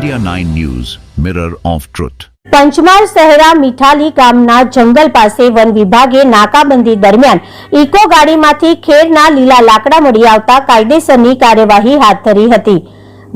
India 9 News, Mirror of Truth. Panchmahal Shehera મીઠાલી ગામના જંગલ પાસે વન વિભાગે નાકાબંધી દરમિયાન ઇકો ગાડીમાંથી ખેરના લીલા લાકડા મળી આવતા કાયદેસરની કાર્યવાહી હાથ ધરી હતી।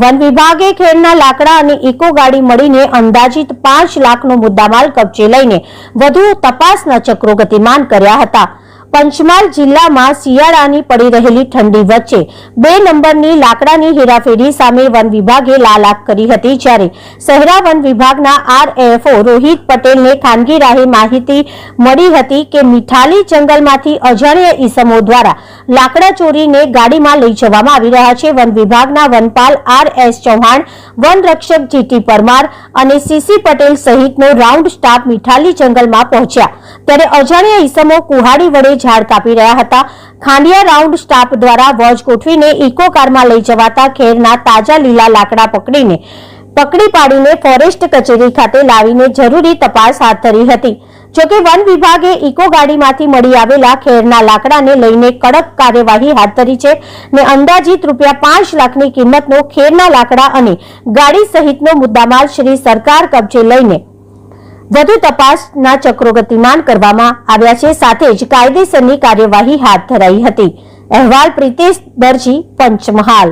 વન વિભાગે ખેરના લાકડા અને ઇકો ગાડી મળીને અંદાજિત 5 લાખનો મુદ્દામાલ કબજે લઈને વધુ તપાસના ચક્રો ગતિમાન કર્યા હતા। પંચમહાલ જિલ્લામાં શિયાળાની પડી રહેલી ઠંડી વચ્ચે 2 નંબરની લાકડાની હેરાફેરી સામે વન વિભાગે લાલાક કરી હતી, જ્યારે શહેરા વન વિભાગના આરએફઓ રોહિત પટેલને ખાનગી રાહે માહિતી મળી હતી કે મીઠાલી જંગલમાંથી અજાણ્યા ઈસમો દ્વારા લાકડા ચોરીને ગાડીમાં લઈ જવામાં આવી રહ્યા છે। વન વિભાગના વનપાલ આરએસ ચૌહાણ, વન રક્ષક જીટી પરમાર અને સીસી પટેલ સહિતનો રાઉન્ડ સ્ટાફ મીઠાલી જંગલમાં પહોંચ્યા ત્યારે અજાણ્યા ઈસમો કુહાડી વડે ઝાડ કાપી રહ્યા હતા। ખાંડિયા રાઉન્ડ સ્ટાફ દ્વારા વોચ ગોઠવીને ઇકો કારમાં લઈ જવાતા ખેરના તાજા લીલા લાકડા પકડી પાડીને ફોરેસ્ટ કચેરી ખાતે લાવીને જરૂરી તપાસ હાથ ધરી હતી। જોકે વન વિભાગે ઇકો ગાડીમાંથી મળી આવેલા ખેરના લાકડાને લઈને કડક કાર્યવાહી હાથ ધરી છે ને અંદાજિત ₹5 લાખની કિંમતનો ખેરના લાકડા અને ગાડી સહિતનો મુદ્દામાલ શ્રી સરકાર કબજે લઈને વધુ તપાસના ચક્રો ગતિમાન કરવામાં આવ્યા છે, સાથે જ કાયદેસરની કાર્યવાહી હાથ ધરાઈ હતી। અહેવાલ પ્રિતેશ દરજી, પંચમહાલ।